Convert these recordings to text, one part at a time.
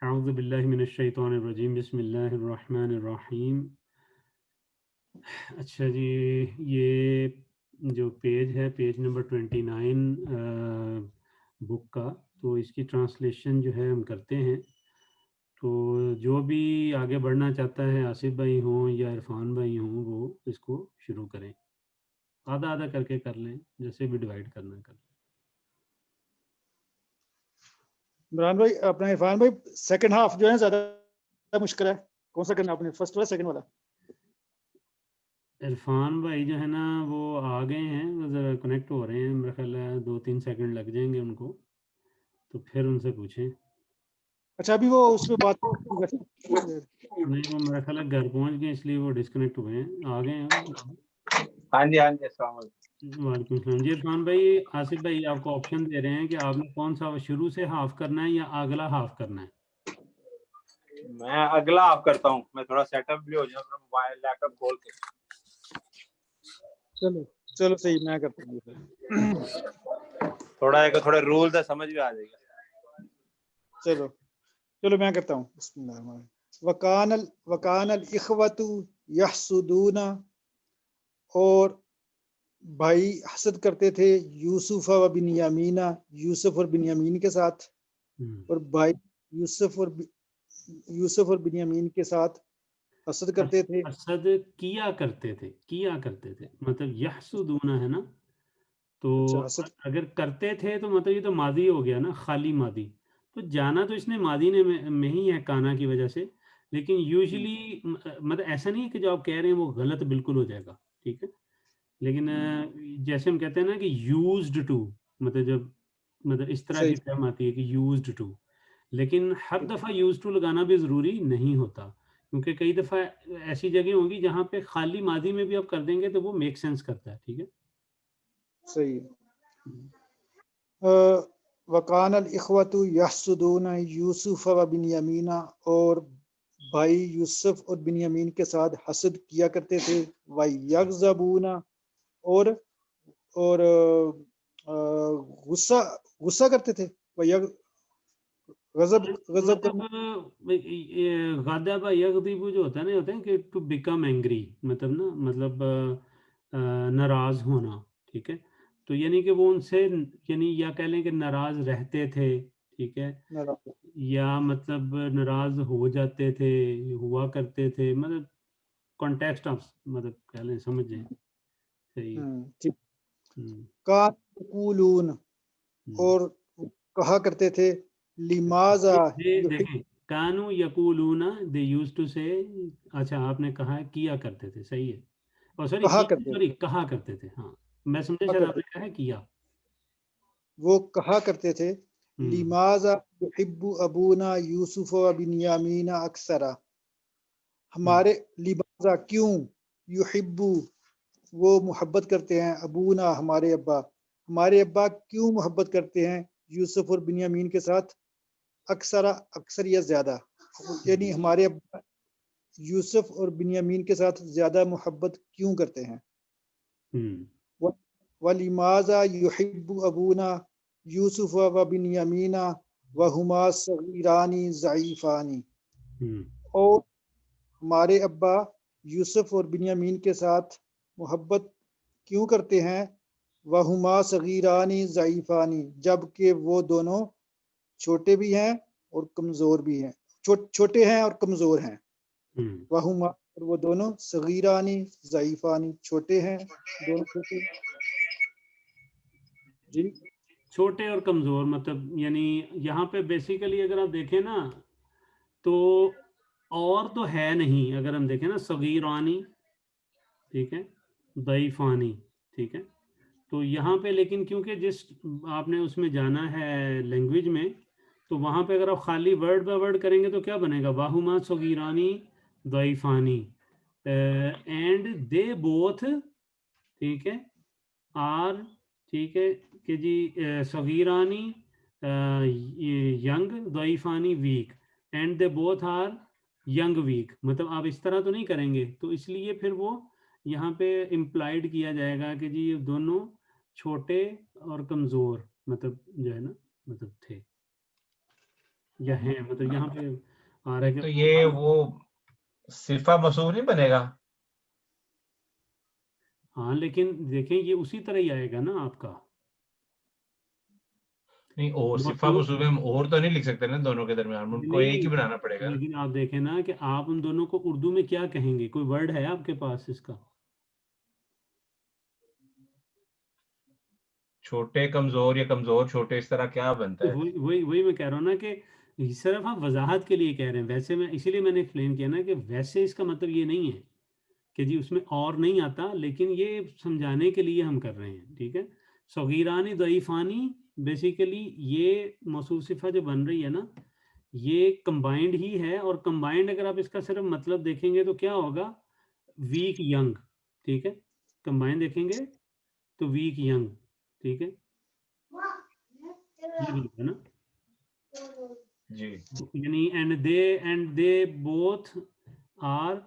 अऊज़ु बिल्लाहि मिनश शैतानिर रजीम बिस्मिल्लाहिर रहमानिर रहीम। अच्छा जी, ये जो पेज है पेज नंबर 29 बुक का, तो इसकी ट्रांसलेशन जो है हम करते हैं। तो जो भी आगे बढ़ना चाहता है, आसिफ भाई हों या इरफान भाई हों, वो इसको शुरू करें। आधा आधा करके कर लें, जैसे भी डिवाइड करना कर लें। इमरान भाई, अपना इरफान भाई, सेकंड हाफ जो है ज्यादा मुश्किल है। कौन सा करना आपने, फर्स्ट वाला सेकंड वाला? इरफान भाई जो है ना, वो आ गए हैं, वो ज़रा कनेक्ट हो रहे हैं, मेरा ख्याल है 2-3 सेकंड लग जाएंगे उनको, तो फिर उनसे पूछें। अच्छा, अभी वो उसमें बात नहीं, वो मेरा ख्याल है घर पहुंच गए, इसलिए वो डिस्कनेक्ट हुए हैं। आ गए हैं वो? हाँ जी अस्सलाम वालेकुम। वालेकुम सलाम जी। इरफान भाई, आसिफ भाई आपको ऑप्शन दे रहे हैं कि आपने कौन सा शुरू से हाफ करना है या अगला हाफ करना है। मैं अगला हाफ करता हूँ, मैं थोड़ा सेटअप भी हो जाए अपना मोबाइल लैपटॉप खोल के। चलो चलो सही, मैं करता हूँ फिर। थोड़ा रूल तो समझ में आ जाएगा। चलो चलो मैं करता हूँ। बिस्मिल्लाह। वकानल इखवतु यहसुदूना, और भाई हसद करते थे यूसुफ व बिन्यामीना, यूसुफ और बिन्यामीन के साथ। और भाई यूसुफ और बिन्यामीन के साथ हसद करते थे। हसद किया करते थे, मतलब यहसुदूना है ना। तो अच्छा, हसद। अगर करते थे तो मतलब ये तो मादी हो गया ना, खाली मादी। तो जाना तो इसने मादी ने में ही है, काना की वजह से। लेकिन यूजुअली मतलब ऐसा नहीं है कि जो आप कह रहे हैं वो गलत बिल्कुल हो जाएगा, ठीक है। लेकिन जैसे हम कहते हैं ना कि यूज्ड टू, मतलब जब मतलब इस तरह की सही। टर्म आती है कि यूज्ड टू। लेकिन हर दफ़ा यूज्ड टू लगाना भी ज़रूरी नहीं होता, क्योंकि कई दफ़ा ऐसी जगह होंगी जहाँ पे खाली मादी में भी आप कर देंगे तो वो मेक सेंस करता है, ठीक है। सही। वकानल इखवतु यहसुदून यूसुफ व बिन्यामीना, और भाई यूसुफ और बिन्यामीन के साथ हसद किया करते थे। व यगज़बूना, और गुस्सा गुस्सा करते थे। व यग गजब गजब करना। मतलब ये गादा यगदिबु जो होता है ना, होता है कि टू बिकम एंग्री, मतलब ना, मतलब नाराज होना, ठीक है। तो यानी कि वो उनसे, यानी या कह लें कि नाराज रहते थे, ठीक है, या मतलब नाराज हो जाते थे, हुआ करते थे, मतलब कॉन्टेक्स्ट ऑफ, मतलब कह लें, समझ जाए। सही है। ठीक। हम्म, कान यकूलून, हम्म। और कहा करते थे लिमाजा ये युहिब। देखें, कानू यकूलूना, दे यूज्ड टू से। अच्छा, आपने कहा है किया करते थे, सही है। और सॉरी, कहा किया, करते थे सॉरी, कहा करते थे, हाँ। मैं समझा कहा शायद करते आपने कहा है किया। वो कहा करते थे हम्म, लिमाजा युहिब्बु अबूना यूसुफ व बिन्यामीना अक्सरा। हम्म, हमारे लिमाजा, क्यों, युहिब्बु, वो मोहब्बत करते हैं, अबूना हमारे अब्बा क्यों मोहब्बत करते हैं यूसुफ और बिन्यामीन के साथ, अक्सरा, अक्सर या ज्यादा। यानी हम्म, हमारे अब्बा यूसुफ और बिन्यामीन के साथ ज्यादा मोहब्बत क्यों करते हैं। हम्म, वलिमाजा युहिब्बु अबूना यूसुफ व बिन्यामीना वहुमा सगीरानी ज़ईफ़ानी, हम्म, और हमारे अब्बा यूसुफ और बिन्यामीन के साथ मोहब्बत क्यों करते हैं, वहुमा सगीरानी ज़ईफ़ानी, जबकि वो दोनों छोटे भी हैं और कमज़ोर भी हैं, छोटे हैं और कमज़ोर हैं। हम्म। वहुमा, और वो दोनों सगीरानी ज़ईफ़ानी, छोटे हैं, दोनों छोटे। जी। छोटे और कमजोर, मतलब यानी यहाँ पे बेसिकली अगर आप देखें ना, तो और तो है नहीं। अगर हम देखें ना, सगीरानी, ठीक है, दईफानी, ठीक है। तो यहाँ पे लेकिन क्योंकि जिस आपने उसमें जाना है लैंग्वेज में, तो वहाँ पे अगर आप खाली वर्ड बाय वर्ड करेंगे तो क्या बनेगा, वाहुमा सगीरानी दईफानी, एंड दे बोथ, ठीक है, आर, ठीक है, कि जी सगीरानी यंग, दईफानी weak, and they both are young weak. मतलब आप इस तरह तो नहीं करेंगे, तो इसलिए फिर वो यहाँ पे इम्प्लाइड किया जाएगा कि जी ये दोनों छोटे और कमज़ोर, मतलब जो है ना, मतलब थे। या हैं, मतलब यहाँ पे आ रहा है तो कि ये वो सिफा मसूफ नहीं बनेगा? हाँ, लेकिन देखें ये उसी तरह ही आएगा ना आपका। नहीं, और सिफा मौजूद मसूफ हम और तो नहीं लिख सकते ना दोनों के दरमियान, उनको नहीं एक ही नहीं, बनाना पड़ेगा। लेकिन आप देखें ना कि आप उन दोनों को उर्दू में क्या कहेंगे, कोई वर्ड है आपके पास इसका? छोटे कमजोर या कमजोर छोटे, इस तरह क्या बनता तो है? वही वही वही मैं कह रहा हूँ ना कि सिर्फ आप वजाहत के लिए कह रहे हैं, वैसे मैं इसीलिए मैंने एक्सप्लेन किया ना कि वैसे इसका मतलब ये नहीं है कि जी उसमें और नहीं आता, लेकिन ये समझाने के लिए हम कर रहे हैं, ठीक है। सगीरानी दईफानी, बेसिकली ये मौसूफ सिफा जो बन रही है ना, ये कंबाइंड ही है, और कंबाइंड अगर आप इसका सिर्फ मतलब देखेंगे तो क्या होगा, वीक यंग, ठीक है। कंबाइंड देखेंगे तो वीक यंग, ठीक है, ये बनेगा ना। जी यानी and they both are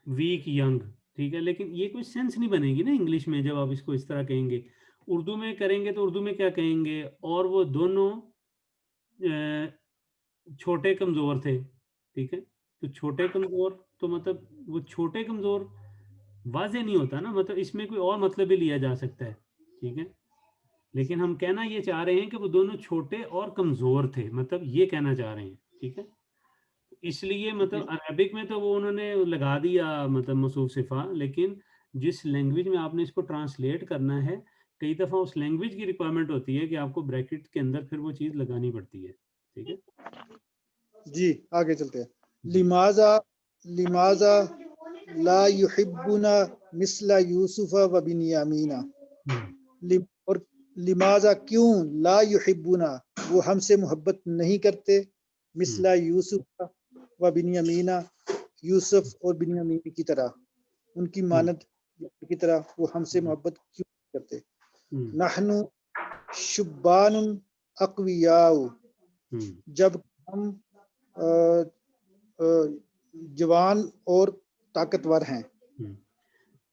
weak young, ठीक है। लेकिन ये कोई सेंस नहीं बनेगी ना इंग्लिश में जब आप इसको इस तरह कहेंगे। उर्दू में करेंगे तो उर्दू में क्या कहेंगे, और वो दोनों छोटे कमज़ोर थे, ठीक है। तो छोटे कमज़ोर तो मतलब वो छोटे कमज़ोर वाजे नहीं होता ना, मतलब इसमें कोई और मतलब भी लिया जा सकता है, ठीक है। लेकिन हम कहना ये चाह रहे हैं कि वो दोनों छोटे और कमज़ोर थे, मतलब ये कहना चाह रहे हैं, ठीक है। इसलिए मतलब अरबिक में तो वो उन्होंने लगा दिया मतलब मौसूफ सिफा, लेकिन जिस लैंग्वेज में आपने इसको ट्रांसलेट करना है, कई दफ़ा उस लैंग्वेज की रिक्वायरमेंट होती है कि आपको ब्रैकेट के अंदर फिर वो चीज़ लगानी पड़ती है, ठीक है। जी आगे चलते हैं। जी। लिमाजा लिमाजा ला युहिब्बुना मिसला यूसुफ व बिन्यामीना। और लिमाजा क्यों, ला युहिब्बुना वो हमसे मोहब्बत नहीं करते, मिसला यूसुफ व बिन्यामीना यूसुफ और बिन्यामीन की तरह, उनकी मानद की तरह वो हमसे मोहब्बत क्यों नहीं करते। नहनु शुब्बानुन अक़वियाउ, जब हम अ, अ, जवान और ताकतवर हैं।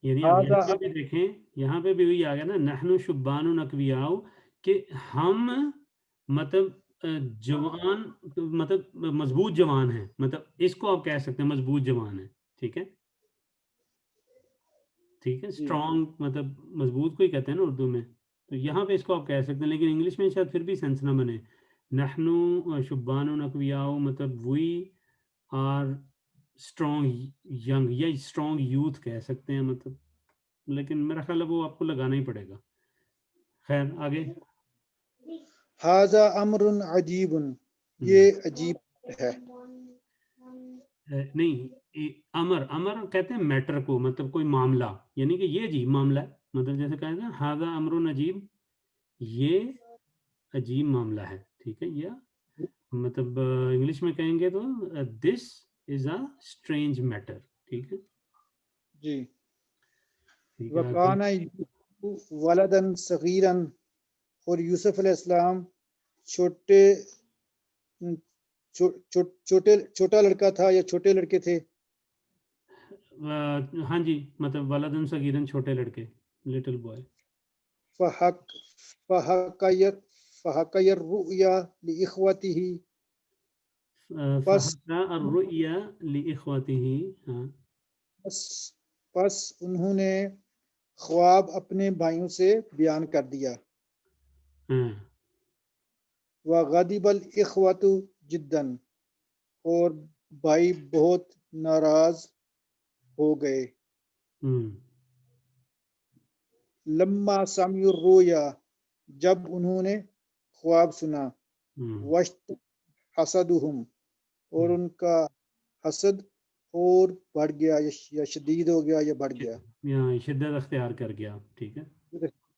यानी आप यहाँ पे भी देखें, यहाँ पे भी वही आ गया ना, नहनु शुब्बानुन अक़वियाउ, कि हम मतलब जवान, मतलब मजबूत जवान है, मतलब इसको आप कह सकते हैं मजबूत जवान है, ठीक है, ठीक है। स्ट्रॉन्ग मतलब मजबूत को ही कहते हैं ना उर्दू में, तो यहाँ पे इसको आप कह सकते हैं, लेकिन इंग्लिश में शायद फिर भी सेंस ना बने। नहनु शुब्बानुन अक़वियाउ मतलब वी आर स्ट्रॉन्ग यंग, या स्ट्रॉन्ग यूथ कह सकते हैं मतलब, लेकिन मेरा ख्याल है वो आपको लगाना ही पड़ेगा। खैर आगे। हाजा अमरुन अजीबुन, ये अजीब है। नहीं, अमर अमर कहते हैं मैटर को, मतलब कोई मामला, यानी कि ये अजीब मामला है, मतलब जैसे कहते हैं हाजा अमरुन अजीब, ये अजीब मामला है, ठीक है। या मतलब इंग्लिश में कहेंगे तो this is a strange matter, ठीक है, जी। ठीक है। आगे। वकाना वलदन सगीरन, और यूसुफ अलैहिस्सलाम छोटे छोटे छोटा लड़का था या छोटे लड़के थे। हाँ जी, मतलब वलदन सगीरन छोटे लड़के, लिटिल बॉय। फहक फहकयर फहकयर रुया लिइख्वतिही, बस फहका अर्रुया लिइख्वतिही, हाँ। बस बस उन्होंने ख्वाब अपने भाइयों से बयान कर दिया। हाँ। व गदिबल इख्वतु जिद्दन, और भाई बहुत नाराज हो गए। लम्मा समियुर रोया, जब उन्होंने ख्वाब सुना। वश्त हसदुहुम, और उनका हसद और बढ़ गया या शदीद हो गया या बढ़ गया, यहाँ शिद्दत अख्तियार कर गया, ठीक है।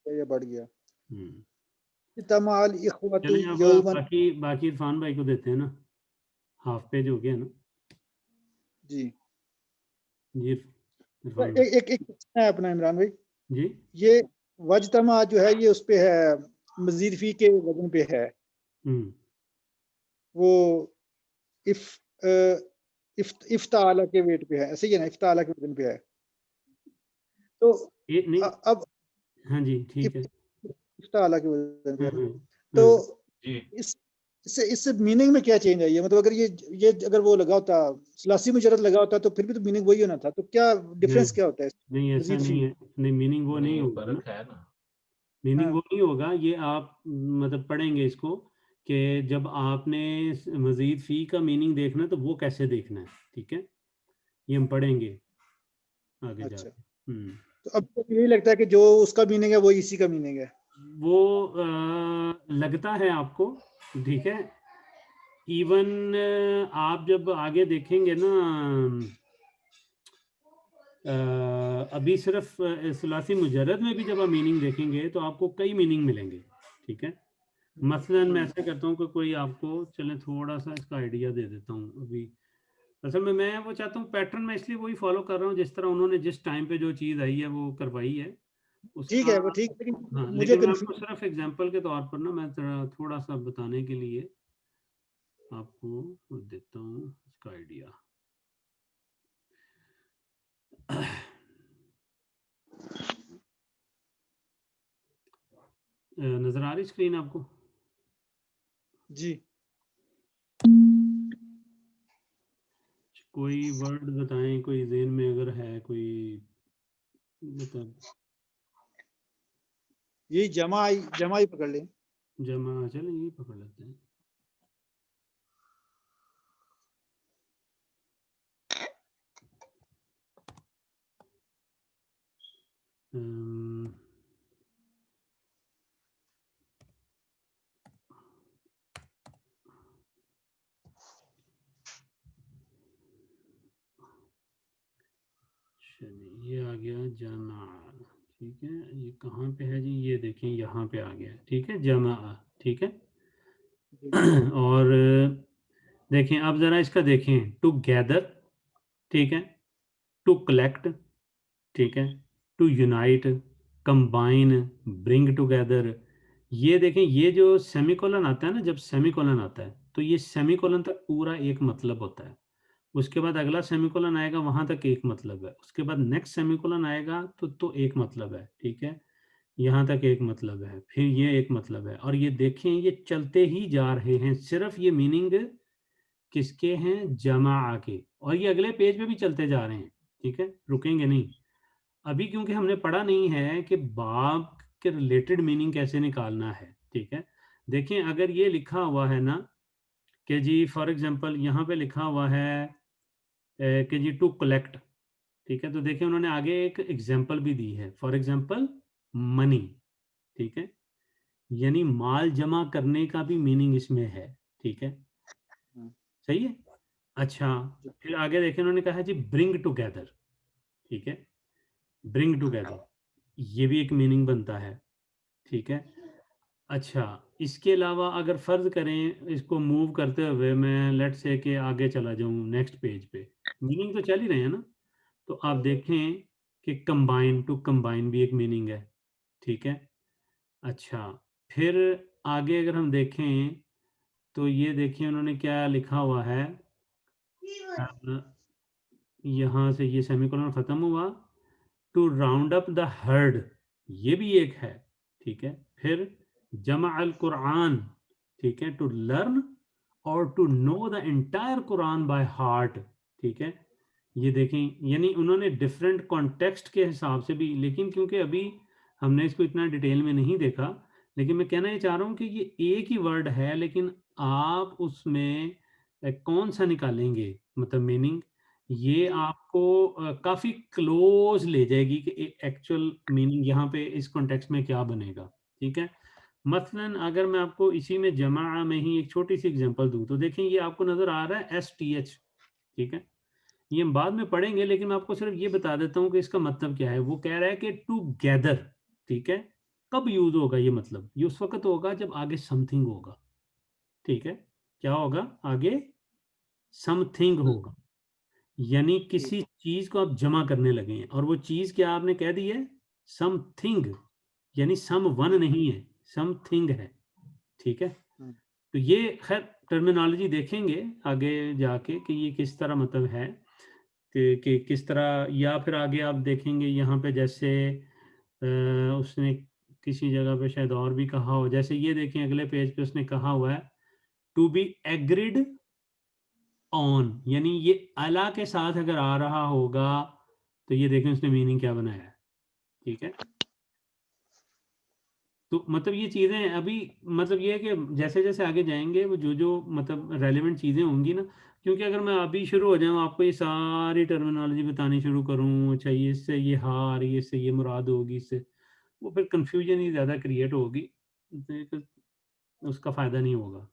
या बढ़ गया। हम्म। तमाल इख्वतु चलिए अब यौमन, बाकी बाकी इरफान भाई को देते हैं ना, हाफ पेज हो गया ना जी। जी इरफान भाई। एक एक है अपना इमरान भाई, जी। ये वजतमा जो है ये उस पे है, मजीद फी के वजन पे है। वो इफ इफ्ताला के वेट पे है, ऐसे ही है ना, इफ्ताला के वजन पे है। तो नहीं, अब हाँ जी ठीक है। इफ्ताला के वजन पे है ना। हम्म, तो जी इस इससे मीनिंग में क्या चेंज आई है? मतलब अगर ये अगर वो लगा होता, सलासी मुजरद लगा होता, तो फिर भी तो मीनिंग वही होना था, तो क्या डिफरेंस नहीं क्या होता है? नहीं, ऐसा मजीद नहीं फील। है, नहीं मीनिंग वो नहीं नहीं होगा ना, फर्क है ना। मीनिंग वो हाँ, नहीं होगा। ये आप मतलब पढ़ेंगे इसको कि जब आपने मजीद फी का मीनिंग देखना है तो वो कैसे देखना है, ठीक है, ये हम पढ़ेंगे आगे अच्छा। जाके। तो अब तो यही लगता है कि जो उसका मीनिंग है वो इसी का मीनिंग है। वो लगता है आपको, ठीक है। इवन आप जब आगे देखेंगे ना, अभी सिर्फ सुलासी मुजर्रद में भी जब आप मीनिंग देखेंगे तो आपको कई मीनिंग मिलेंगे, ठीक है। मसलन मैं ऐसा करता हूँ कि कोई आपको, चलें थोड़ा सा इसका आइडिया दे देता हूँ अभी। असल में मैं वो चाहता हूँ पैटर्न, मैं इसलिए वही फॉलो कर रहा हूँ जिस तरह उन्होंने जिस टाइम पे जो चीज़ आई है वो करवाई है ठीक उसका। है, वो ठीक है, हाँ, लेकिन मुझे लेकिन मैं आपको कंफ्यूज। सिर्फ एग्जांपल के तौर पर ना, मैं थोड़ा सा बताने के लिए आपको देता हूँ इसका आइडिया। नज़र आ रही स्क्रीन आपको? जी। कोई वर्ड बताएं, कोई ज़हन में अगर है कोई, मतलब यही जमा ही पकड़ लें। जमा, चलें ये पकड़ लेते हैं। अम्म, चलिए ये आ गया जमा, ठीक है। ये कहाँ पे है जी, ये देखें यहाँ पे आ गया, ठीक है, जमा, ठीक है। जी। और देखें अब ज़रा इसका देखें, टू गैदर, ठीक है, टू कलेक्ट, ठीक है, to unite, combine, bring together. ये देखें, ये जो सेमीकोलन आता है ना, जब सेमीकोलन आता है तो ये सेमीकोलन तक पूरा एक मतलब होता है। उसके बाद अगला सेमीकोलन आएगा, वहां तक एक मतलब है। उसके बाद नेक्स्ट सेमीकोलन आएगा तो एक मतलब है, ठीक है। यहाँ तक एक मतलब है, फिर ये एक मतलब है। और ये देखें, ये चलते ही जा रहे हैं, सिर्फ ये मीनिंग किसके हैं, जमा के। और ये अगले पेज पे भी चलते जा रहे हैं, ठीक है, रुकेंगे नहीं। अभी क्योंकि हमने पढ़ा नहीं है कि बाब के रिलेटेड मीनिंग कैसे निकालना है, ठीक है। देखें अगर ये लिखा हुआ है ना कि जी फॉर एग्जांपल यहाँ पे लिखा हुआ है कि जी टू कलेक्ट, ठीक है, तो देखिए उन्होंने आगे एक एग्जांपल भी दी है, फॉर एग्जांपल मनी, ठीक है, यानी माल जमा करने का भी मीनिंग इसमें है, ठीक है, हाँ, सही है। अच्छा, जी। फिर आगे देखिए उन्होंने कहा जी ब्रिंग टुगेदर, ठीक है, ब्रिंग टुगेदर, ये भी एक मीनिंग बनता है, ठीक है। अच्छा, इसके अलावा अगर फर्ज करें इसको मूव करते हुए मैं लेट से के आगे चला जाऊं नेक्स्ट पेज पे, मीनिंग तो चल ही रहे हैं ना, तो आप देखें कि कंबाइन, टू कंबाइन भी एक मीनिंग है, ठीक है। अच्छा, फिर आगे अगर हम देखें तो ये देखिए उन्होंने क्या लिखा हुआ है, अ, यहाँ से ये सेमीकोलन खत्म हुआ, to round up the herd, ये भी एक है, ठीक है। फिर जमा अल कुरान, ठीक है, टू लर्न और to know the entire Quran by heart, ठीक है। ये देखें, यानी उन्होंने डिफरेंट कॉन्टेक्स्ट के हिसाब से भी, लेकिन क्योंकि अभी हमने इसको इतना डिटेल में नहीं देखा, लेकिन मैं कहना ये चाह रहा हूँ कि ये एक ही वर्ड है, लेकिन आप उसमें कौन सा निकालेंगे, मतलब मीनिंग, ये आपको काफ़ी क्लोज ले जाएगी कि एक्चुअल मीनिंग यहाँ पे इस कॉन्टेक्स्ट में क्या बनेगा, ठीक है। मसलन अगर मैं आपको इसी में जमा में ही एक छोटी सी एग्जांपल दूं तो देखें ये आपको नज़र आ रहा है STH, ठीक है, ये हम बाद में पढ़ेंगे, लेकिन मैं आपको सिर्फ ये बता देता हूँ कि इसका मतलब क्या है। वो कह रहा है कि टू गैदर, ठीक है, कब यूज होगा ये, मतलब ये उस वक्त होगा जब आगे समथिंग होगा, ठीक है। क्या होगा आगे, समथिंग होगा, यानी ठीक। किसी चीज को आप जमा करने लगे हैं, और वो चीज क्या आपने कह दी है, समथिंग, यानी सम वन नहीं है, समथिंग है, ठीक है। हाँ, तो ये खैर टर्मिनोलॉजी देखेंगे आगे जाके कि ये किस तरह मतलब है, कि किस तरह, या फिर आगे आप देखेंगे यहाँ पे जैसे उसने किसी जगह पे शायद और भी कहा हो, जैसे ये देखें अगले पेज पे उसने कहा हुआ है टू बी एग्रीड ऑन, यानी ये अला के साथ अगर आ रहा होगा तो ये देखें उसने मीनिंग क्या बनाया है, ठीक है। तो मतलब ये चीजें अभी मतलब ये है कि जैसे जैसे आगे जाएंगे वो जो जो मतलब रेलिवेंट चीजें होंगी ना, क्योंकि अगर मैं अभी शुरू हो जाऊँ आपको ये सारी टर्मिनोलॉजी बतानी शुरू करूँ, अच्छा ये इससे ये हार, ये इससे ये मुराद होगी, इससे वो फिर कंफ्यूजन ही ज्यादा क्रिएट होगी, तो उसका फायदा नहीं होगा,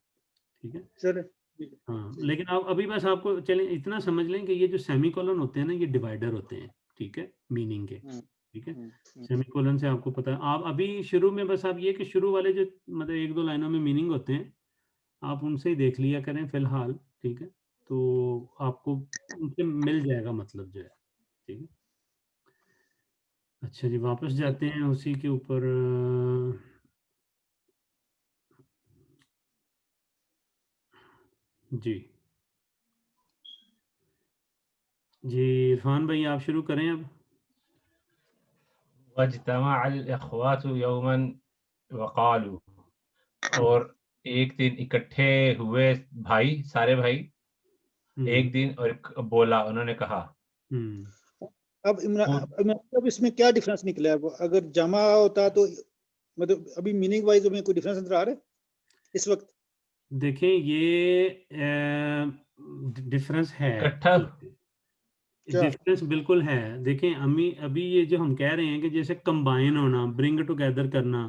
ठीक है। चले ठीक है, हाँ, ठीक है। लेकिन आप अभी बस आपको चलें इतना समझ लें कि ये जो सेमीकोलन होते हैं ना, ये डिवाइडर होते हैं, ठीक है, मीनिंग के, हम्म, ठीक है। हम्म। सेमीकोलन से आपको पता है, आप अभी शुरू में बस आप ये कि शुरू वाले जो मतलब एक दो लाइनों में मीनिंग होते हैं आप उनसे ही देख लिया करें फिलहाल, ठीक है, तो आपको उनसे मिल जाएगा मतलब जो है, ठीक है। अच्छा जी, वापस जाते हैं उसी के ऊपर। जी जी, इरफान भाई आप शुरू करें अब। वज्तमअल इख्वातु यौमन वक़ालू, और एक दिन इकट्ठे हुए भाई, सारे भाई एक दिन, और बोला, उन्होंने कहा। अब अब इसमें क्या डिफरेंस निकला है? वो अगर जमा होता तो मतलब अभी मीनिंग वाइज में कोई डिफरेंस नजर आ रहा है इस वक्त? देखें ये डिफरेंस है, इकट्ठा, क्या? डिफरेंस बिल्कुल है। देखें अमी अभी ये जो हम कह रहे हैं कि जैसे कंबाइन होना, ब्रिंग टुगेदर करना,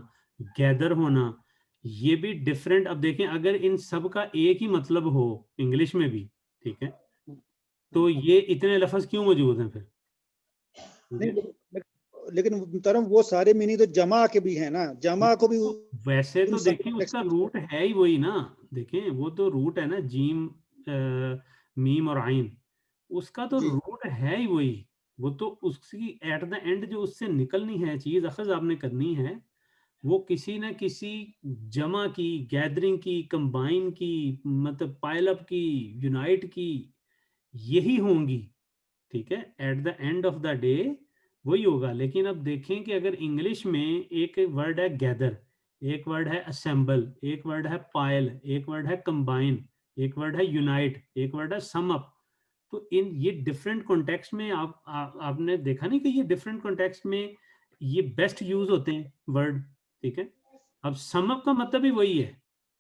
गैदर होना, ये भी डिफरेंट। अब देखें अगर इन सब का एक ही मतलब हो इंग्लिश में भी, ठीक है, तो ये इतने लफ्ज क्यों मौजूद हैं फिर, ठीक नहीं है। लेकिन तरम वो सारे मीनिंग तो जमा के भी है ना, जमा को भी वैसे उन तो सब देखिए context उसका में- रूट है ही वही ना, देखें वो तो रूट है ना, जीम मीम और आइन, उसका तो जी रूट है ही वही। वो तो उसकी एट द एंड जो उससे निकलनी है चीज अखज आपने करनी है, वो किसी न किसी जमा की, गैदरिंग की, कंबाइन की, मतलब पाइल अप की, यूनाइट की, यही होंगी, ठीक है। At the end of the day वही होगा। लेकिन अब देखें कि अगर इंग्लिश में एक वर्ड है गैदर, एक वर्ड है असेंबल, एक वर्ड है पायल, एक वर्ड है कंबाइन, एक वर्ड है यूनाइट, एक वर्ड है सम अप, तो इन ये डिफरेंट कॉन्टेक्स्ट में आपने देखा नहीं कि ये डिफरेंट कॉन्टेक्स्ट में ये बेस्ट यूज होते हैं वर्ड, ठीक है। अब सम अप का मतलब भी वही है,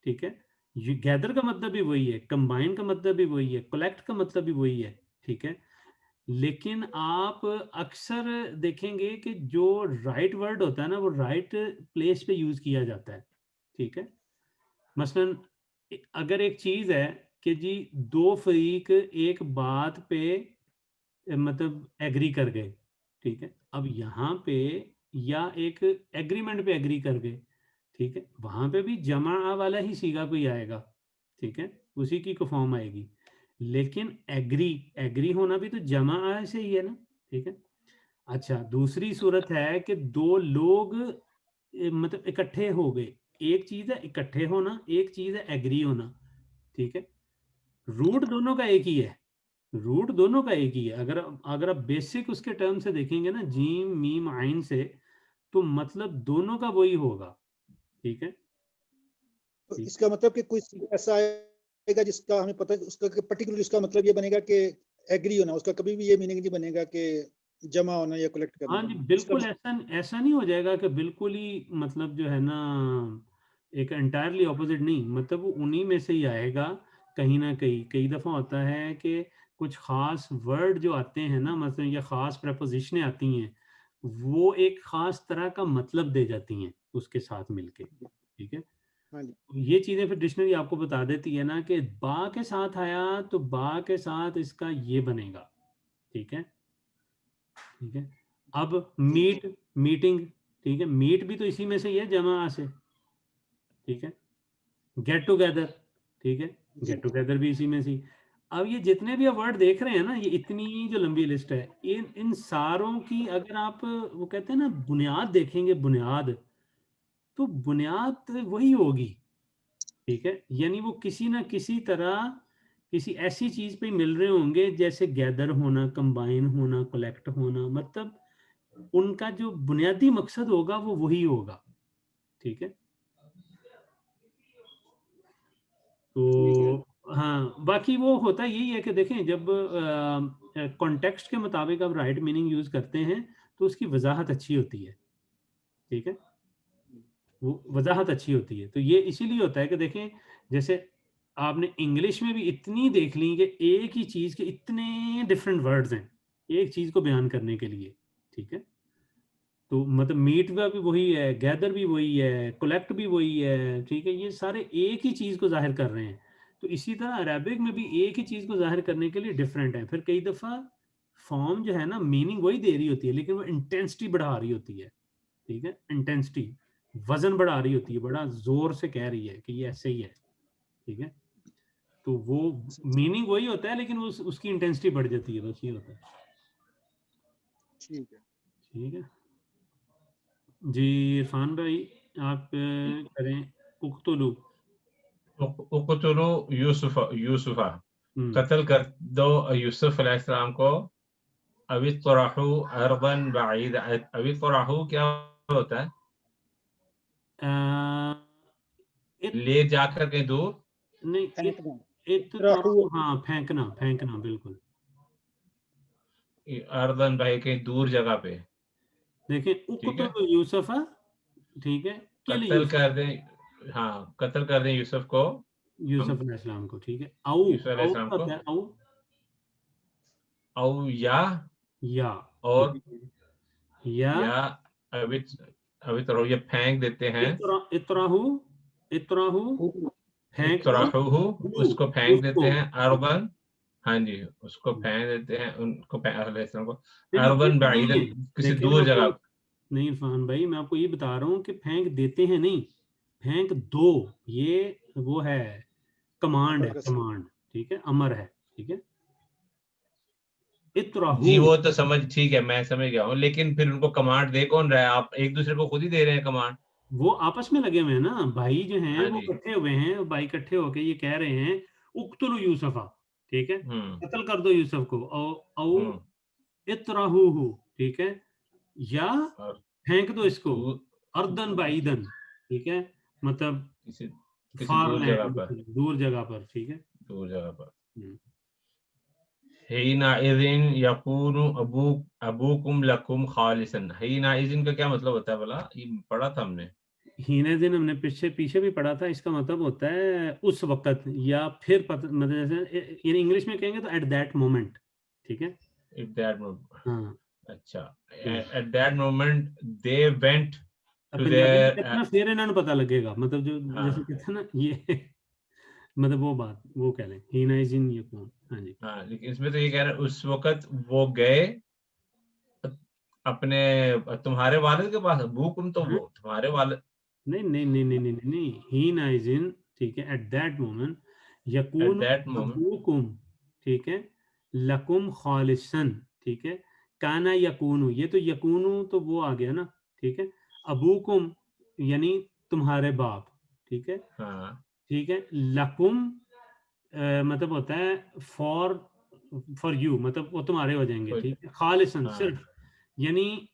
ठीक है, गैदर का मतलब भी वही है, कंबाइन का मतलब भी वही है, कलेक्ट का मतलब भी वही है, ठीक है। लेकिन आप अक्सर देखेंगे कि जो राइट वर्ड होता है ना वो राइट प्लेस पे यूज किया जाता है, ठीक है। मसलन अगर एक चीज है कि जी दो फरीक एक बात पे मतलब एग्री कर गए, ठीक है, अब यहाँ पे या एक एग्रीमेंट पे एग्री कर गए, ठीक है, वहां पे भी जमा वाला ही सीगा कोई आएगा, ठीक है, उसी की को फॉर्म आएगी। लेकिन एग्री एग्री होना भी तो जमा आ से ही है ना, ठीक है। अच्छा, दूसरी सूरत है कि दो लोग मतलब इकट्ठे हो गए, एक चीज है इकट्ठे होना, एक चीज है एग्री होना, ठीक है। रूट दोनों का एक ही है, रूट दोनों का एक ही है। अगर अगर आप बेसिक उसके टर्म से देखेंगे ना, जीम मीम आइन से, तो मतलब दोनों का वही होगा, ठीक है, तो ठीक। इसका मतलब कि कोई ऐसा आएगा जिसका हमें पता है, उसका पर्टिकुलर इसका मतलब ये बनेगा कि एग्री होना, उसका कभी भी ये मीनिंग नहीं बनेगा कि जमा होना या कलेक्ट हाँ करना। जी, इसका बिल्कुल ऐसा ऐसा नहीं हो जाएगा कि बिल्कुल ही मतलब जो है ना एक एंटायरली ऑपोजिट नहीं, मतलब वो उन्हीं में से ही आएगा कहीं ना कहीं। कई दफ़ा होता है कि कुछ ख़ास वर्ड जो आते हैं ना, मतलब ये ख़ास प्रपोजिशनें आती हैं, वो एक ख़ास तरह का मतलब दे जाती हैं उसके साथ मिलके, ठीक है। हाँ जी। ये चीज़ें फिर डिक्शनरी आपको बता देती है ना कि बा के साथ आया तो बा के साथ इसका ये बनेगा, ठीक है, ठीक है। अब ठीक मीट, मीटिंग, ठीक है, मीट भी तो इसी में से ही है, जमा से, ठीक है। गेट टुगेदर, ठीक है, जी गेट टुगेदर भी इसी में से ही। अब ये जितने भी आप वर्ड देख रहे हैं ना, ये इतनी जो लंबी लिस्ट है, इन इन सारों की अगर आप वो कहते हैं ना बुनियाद देखेंगे, बुनियाद, तो बुनियाद वही होगी, ठीक है। यानी वो किसी ना किसी तरह किसी ऐसी चीज पे मिल रहे होंगे, जैसे गैदर होना, कंबाइन होना, कलेक्ट होना, मतलब उनका जो बुनियादी मकसद होगा वो वही होगा, ठीक है। तो हाँ, बाकी वो होता यही है कि देखें, जब कॉन्टेक्स्ट के मुताबिक आप राइट मीनिंग यूज करते हैं तो उसकी वजाहत अच्छी होती है, ठीक है, वो वजाहत अच्छी होती है। तो ये इसीलिए होता है कि देखें, जैसे आपने इंग्लिश में भी इतनी देख ली कि एक ही चीज के इतने डिफरेंट वर्ड्स हैं एक चीज को बयान करने के लिए, ठीक है। तो मतलब मीट भी वही है, गैदर भी वही है, कलेक्ट भी वही है, ठीक है, ये सारे एक ही चीज को जाहिर कर रहे हैं। तो इसी तरह अरेबिक में भी एक ही चीज को जाहिर करने के लिए डिफरेंट है। फिर कई दफा फॉर्म जो है ना मीनिंग वही दे रही होती है लेकिन वो इंटेंसिटी बढ़ा रही होती है, ठीक है, इंटेंसिटी वजन बढ़ा रही होती है, बड़ा जोर से कह रही है कि ये ऐसे ही है, ठीक है। तो वो मीनिंग वही होता है लेकिन उसकी इंटेंसिटी बढ़ जाती है, बस ये होता है। ठीक है। ठीक है जी। इरफान भाई आप करें उक्तुलू। उक़्तुलू यूसुफा, हम्म, कत्ल कर दो यूसुफ अलैहिस्सलाम को। अवी तराहू अर्दन बईद, अवी तराहू क्या होता है? आ, इत, ले जाकर कहीं दूर। नहीं फेंकना। इत्तराहू, हाँ फेंकना, फेंकना बिल्कुल। अर्दन भाई कहीं दूर जगह पे, देखिए ठीक है। उक्तुलू यूसुफा, ठीक है, किल कत्ल यूसुफ, कर दें, हाँ कत्ल कर दें यूसुफ को, हम यूसुफ अलैहिस्सलाम को, ठीक है। औ यूसुफ औ अलैहिस्सलाम का को, क्या है? औ औ या, ठीक और है, या या अभी अभी तो ये फेंक देते हैं। इतराहू, इतराहू फेंक दो, इतराहू, हु, उसको फेंक उसको, देते हैं। अर्बन, हाँ जी, उसको फेंक देते हैं, उनको अलैहिस्सलाम को नहीं नहीं अर्बन ऐसा नहीं है। बाइदन, किसी देखिए मैं दूर आपको, जगह। नहीं इरफान भाई मैं आपको ये बता रहा हूँ कि फेंक देते हैं नहीं, फेंक दो, ये वो है, कमांड अमर है, का सिगा। कमांड, ठीक है, अमर है, ठीक है। इतराहू, जी वो तो समझ, ठीक है, मैं समझ गया हूँ, लेकिन फिर उनको कमांड दे कौन रहा है? आप एक दूसरे को खुद ही दे रहे हैं कमांड। वो आपस में लगे हुए हैं ना, भाई जो हैं हाँ वो जी। इकट्ठे हुए हैं, भाई इकट्ठे होके ये कह रहे हैं उक्तुलु यूसुफा, ठीक है, हम्म कत्ल कर दो यूसुफ को, औ हम्म। इतराहू, ठीक है, या और फेंक दो इसको, दूर, अर्दन बाईदन, ठीक है, मतलब किसी किसी फार दूर जगह लैंड, पर, दूर जगह पर, ठीक है। दूर जगह पर। हम्म। हीना इज़िन यकूनु अबूकुम लकुम खालिसन। हीना इज़िन का क्या मतलब होता है भला? ये पढ़ा था हमने। हीने दिन हमने पीछे पीछे भी पढ़ा था, इसका मतलब होता है उस वक्त, या फिर मतलब जैसे यानी इंग्लिश में कहेंगे तो एट दैट मोमेंट, ठीक है। इट दैट मोमेंट, हाँ, अच्छा, तो at that moment they went to Punjabi में कहते हैं देयर, ना फिर इन्होंने पता लगेगा, मतलब जो जैसे हाँ कहते हैं ना ये मतलब वो बात वो कह लें, हीना इज इन यकून, हाँ जी। हाँ, लेकिन इसमें तो ये कह रहे हैं उस वक्त वो गए अपने तुम्हारे वालिद के पास। अबूकुम तो हाँ? वो तुम्हारे वालिद, नहीं नहीं नहीं नहीं नहीं नहीं नहीं, हीना इज इन, ठीक है, एट दैट मोमेंट, एट यकून दैट मोमेंट। अबूकुम, ठीक है, लकुम खालिसन, ठीक है, काना यकूनु, ये तो यकूनु तो वो आ गया ना, ठीक है, अबूकुम यानी तुम्हारे बाप, ठीक है, हाँ ठीक है, लकुम मतलब होता है फॉर, फॉर यू, मतलब वो तुम्हारे हो जाएंगे, कोई, ठीक है, खालिसन हाँ सिर्फ, यानी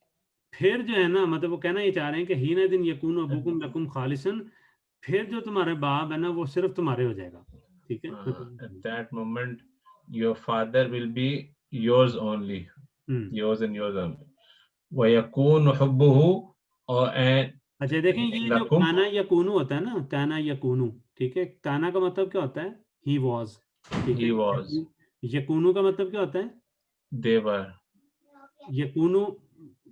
फिर जो है ना, मतलब वो कहना ये चाह रहे हैं कि हीना दिन यकून अबूकुम लकुम खालिसन, फिर जो तुम्हारे बाप है ना वो सिर्फ तुम्हारे हो जाएगा, ठीक है, एट मतलब that moment your father will be yours only, hmm. Yours and yours only. वयकून हुब्बुहु, और एंड अच्छा देखें, ये जो लकुम, काना यकूनु होता है ना, काना यकूनु, ठीक है, काना का मतलब क्या होता है? ही वॉज, ठीक है। ही वाज, यकूनु का मतलब क्या होता है? देवर। यकूनु,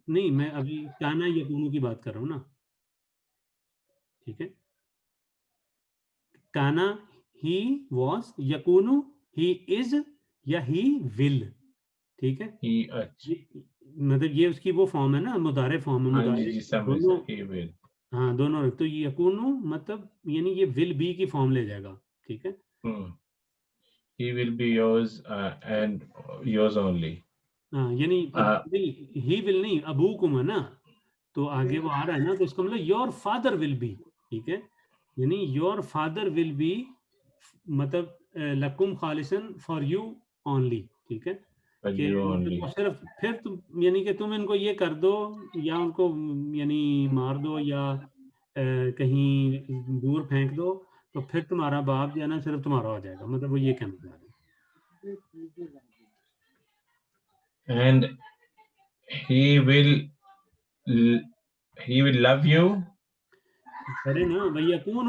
नहीं मैं अभी काना यकूनु की बात कर रहा हूँ ना, ठीक है, काना ही वॉज, यकूनु ही इज, या ही विल, ठीक है। ही, अच्छा, ये मतलब ये उसकी वो फॉर्म है ना, मुदारे फॉर्म है, हाँ जी मुदारे जी, समझ दोनों, ही विल, हाँ दोनों, तो ये यकूनु मतलब यानी ये विल बी की फॉर्म ले जाएगा, ठीक है। he will be yours and yours only. हाँ यानी अब नहीं, ही विल नहीं, अबूकुम है ना, तो आगे वो आ रहा है ना, तो इसका मतलब योर फादर विल बी, ठीक है, यानी योर फादर विल बी, मतलब लकुम खालिसन फॉर यू ओनली, ठीक है, for कि you मतलब only. वो सिर्फ फिर तुम यानी कि तुम इनको ये कर दो, या उनको यानी मार दो, या कहीं दूर फेंक दो, तो फिर तुम्हारा बाप जो है ना सिर्फ तुम्हारा हो जाएगा, मतलब वो ये कहना चाह रहे हैं। and he will love you करे ना वयकून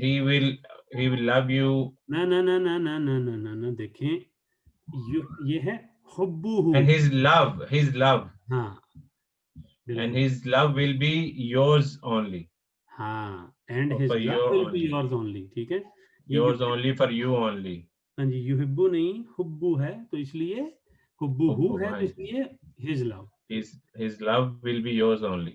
he will love you ना ना ना ना ना ना ना ना ना देखें, ये है हुब्बुहु, and his love हाँ and बिल्कुल, his love will be yours only, हाँ and or his for love your will be only, yours only, ठीक है। ये yours only, for you only. हाँ जी, युहिब्बु नहीं हुब्बु है, तो इसलिए हुब्बुहु हुब्बु, है, हाँ तो जी। इसलिए his love. his love will be yours only.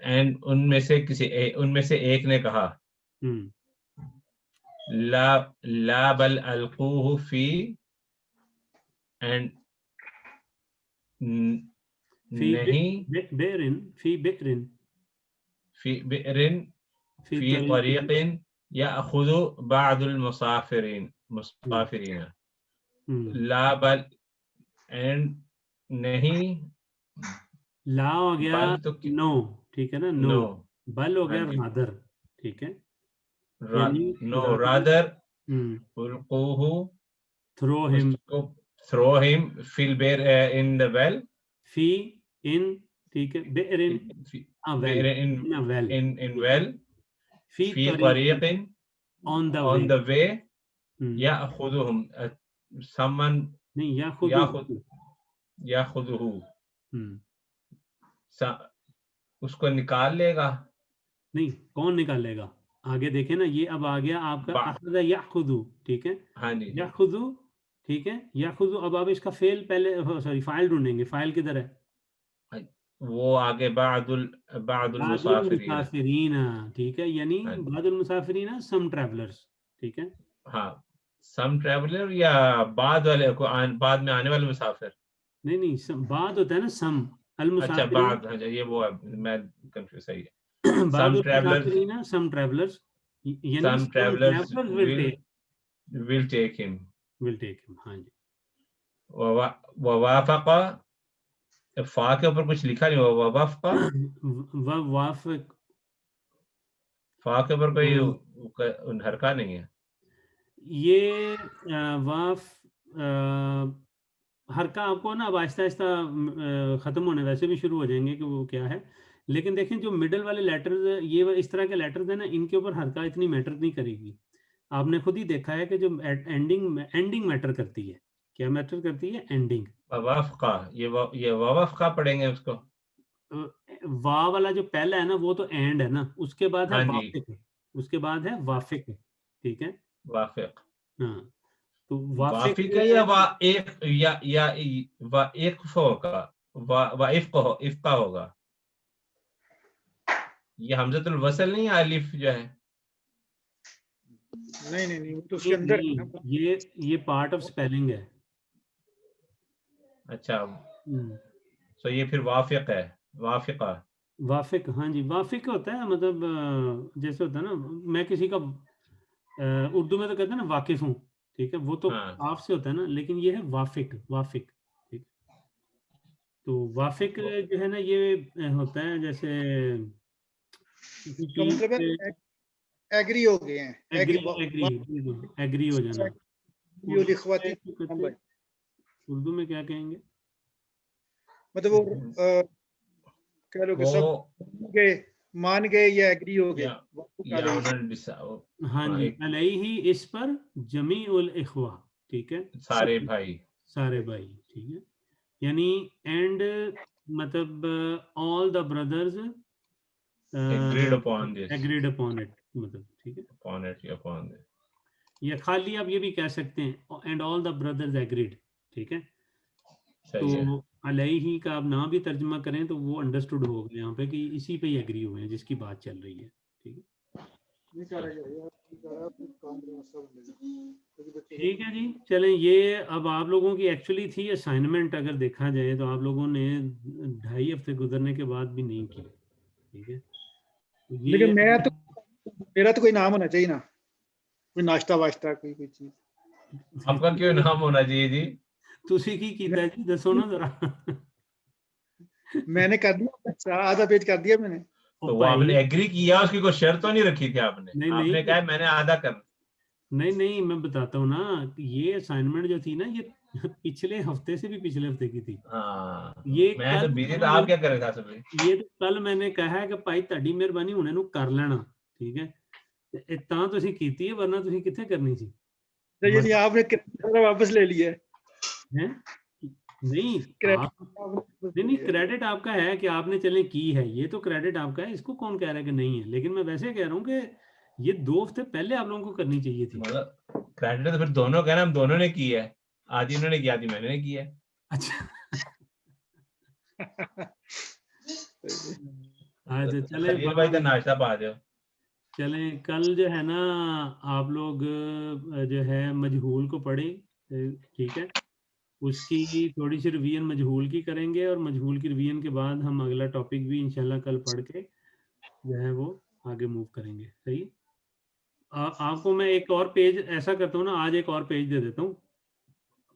and उनमें से एक ने कहा ला बल अल्कूहु फी and नहीं फी बिरिन फी बिरिन फी तरीक़िन यअख़ुज़ु बअदुल मुसाफिरीन ला बल and नहीं, ला हो गया बल तो नो, ठीक है ना, नो, बल हो गया रादर, ठीक है, नो रादर उल्कूहु throw him, throw him fil bear in the well, फी इन, ठीक है, बिरिन वेल, in well, फी fi tariqin on the way ya'khudhuhum someone नहीं ya'khudhuhu उसको निकाल लेगा, नहीं कौन निकालेगा, आगे देखे ना, ये अब आ गया आपका अखज़ा याखुदु, ठीक है, हाँ जी याखुदु, ठीक है, याखुदु। अब आप इसका फेल पहले, सॉरी फाइल ढूंढेंगे, फाइल किधर है, वो आगे बादुल मुसाफिरीन, ठीक है, यानी बादुल मुसाफिरीन सम ट्रैवलर्स, ठीक है, हाँ सम ट्रैवलर या बाद वाले को बाद में आने वाले मुसाफिर, नहीं बाद होता है ना सम, अल अच्छा मुसाफिरीन, बाद, हाँ ये वो है, मैं कंफ्यूज सही है, बादुल मुसाफिरीन सम ट्रैवलर्स, यानी some travelers will take him, हाँ जी। ववाफका, फा के ऊपर कुछ लिखा नहीं, ववाफका, फा के ऊपर कोई हरका नहीं है, ये वाफ हरका आपको ना अब आहिस्ता आहिस्ता ख़त्म होने वैसे भी शुरू हो जाएंगे कि वो क्या है, लेकिन देखें जो मिडल वाले लेटर्स, ये इस तरह के लेटर्स हैं ना, इनके ऊपर हरका इतनी मैटर नहीं करेगी। आपने खुद ही देखा है कि जो एंडिंग मैटर करती है, क्या मैटर करती है, एंडिंग। ववाफका, ये ववाफका पढ़ेंगे उसको, वा वाला जो पहला है ना वो तो एंड है ना, उसके बाद है वाफिक, उसके बाद है वाफिक, ठीक है, वाफिक, हाँ, तो वाफिक है या वाइफ या वाइफ होगा, इफ्का होगा, ये हमज़तुल वसल नहीं, अलिफ जो है, नहीं वो तो उसके अंदर, ये पार्ट ऑफ स्पेलिंग है। अच्छा तो ये फिर वाफिक है, वाफिक, हाँ जी, वाफिक होता है, मतलब जैसे होता है ना, मैं किसी का उर्दू में तो कहते हैं ना वाकिफ हूँ, ठीक है, वो तो आप से होता है ना, लेकिन ये है वाफिक, ठीक, तो वाफिक जो है ना ये होता है जैसे मतलब एग्री हो गए हैं, एग्री हो जाना, उर्दू में क्या कहेंगे, मतलब वो कह लो कि सब मान गए या एग्री हो गए, हाँ जी, अलैहि इस पर जमी उल इख्वा, ठीक है, सारे भाई, ठीक है, यानी एंड मतलब all the brothers agreed upon it, मतलब ठीक है, upon it, या खाली आप ये भी कह सकते हैं and all the brothers agreed, ठीक है, तो अलैहि का आप ना भी तर्जुमा करें तो वो अंडरस्टूड होगा यहाँ पे कि इसी पे ही एग्री हुए हैं जिसकी बात चल रही है, ठीक है जी। चलें, ये अब आप लोगों की एक्चुअली थी असाइनमेंट, अगर देखा जाए तो आप लोगों ने 2.5 हफ्ते गुजरने के बाद भी नहीं की, ठीक है, लेकिन मेरा तो कोई नाम होना चाहिए ना, कोई नाश्ता वाश्ता कोई चीज, आपका क्यों नाम होना चाहिए जी, तुसी की कीता जी, दसो ना जरा। मैंने कर दिया, आधा पेज कर दिया मैंने। तो वो आपने एग्री किया, उसकी कोई शर्त तो नहीं रखी थी आपने? नहीं, आपने नहीं। कहा मैंने आधा करना। नहीं, मैं बताता हूँ ना, ये असाइनमेंट जो थी ना, ये पिछले हफ्ते से भी पिछले हफ्ते की थी। हाँ, ये मैं तो कल बिजी था, आप क्या कर रहे थे असल में? ये तो कल मैंने कहा कि भाई ਤੁਹਾਡੀ ਮਿਹਰਬਾਨੀ ਹੁਣ ਇਹਨੂੰ ਕਰ ਲੈਣਾ, ਠੀਕ ਹੈ, ਤੇ ਇਹ ਤਾਂ ਤੁਸੀਂ ਕੀਤੀ ਹੈ, ਵਰਨਾ ਤੁਸੀਂ ਕਿੱਥੇ ਕਰਨੀ ਸੀ? तो यानी आपने क्रेडिट वापस ले लिया है। हैं? नहीं, नहीं, क्रेडिट आपका है कि आपने चले की है, ये तो क्रेडिट आपका है, इसको कौन कह रहा है कि नहीं है, लेकिन मैं वैसे कह रहा हूँ कि ये 2 हफ्ते पहले आप लोगों को करनी चाहिए थी। मतलब क्रेडिट तो फिर दोनों का ना, हम दोनों ने की है, आधी इन्होंने की, आधी मैंने की है। अच्छा। अच्छा, चले खलील भाई तो नाश्ता पा दो। चलें, कल जो है ना आप लोग जो है मजहूल को पढ़े, ठीक है, उसकी थोड़ी सी रिवीजन मजहूल की करेंगे, और मजहूल की रिवीजन के बाद हम अगला टॉपिक भी इंशाल्लाह कल पढ़ के जो है वो आगे मूव करेंगे। सही है? आपको मैं एक और पेज ऐसा करता हूँ ना, आज एक और पेज दे देता हूँ,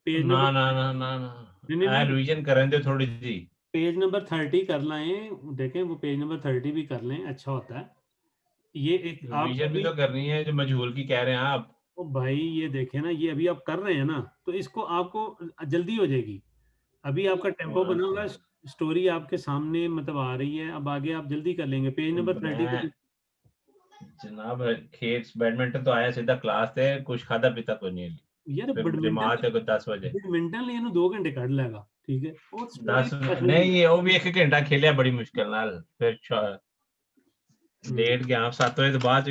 पेज ना नंबर ना ना ना नहीं, ना, नहीं, रिवीजन करें दो थोड़ी सी। पेज नंबर 30 कर लें, देखें वो पेज नंबर 30 भी कर लें, अच्छा होता है ये। एक आप रिवीजन भी तो करनी है जो मजहूल की कह रहे हैं आप। ओ भाई, ये देखें ना, ये अभी आप कर रहे हैं ना, तो इसको आपको जल्दी हो जाएगी। अभी आपका टेम्पो बना हुआ है, स्टोरी आपके सामने मतलब आ रही है, अब आगे आप जल्दी कर लेंगे। पेज नंबर 30 मैं को जनाब खेत बैडमिंटन तो आया सीधा क्लास से, कुछ खादा पीता तो नहीं है। यार फिर जमात है कोई 10 बजे। बैडमिंटन लिए 2 घंटे कट लेगा, ठीक है, और स्टोरी 10 नहीं, वो भी 1 घंटा खेलिया बड़ी मुश्किल नाल, फिर लेट गया 7 बजे तो बाद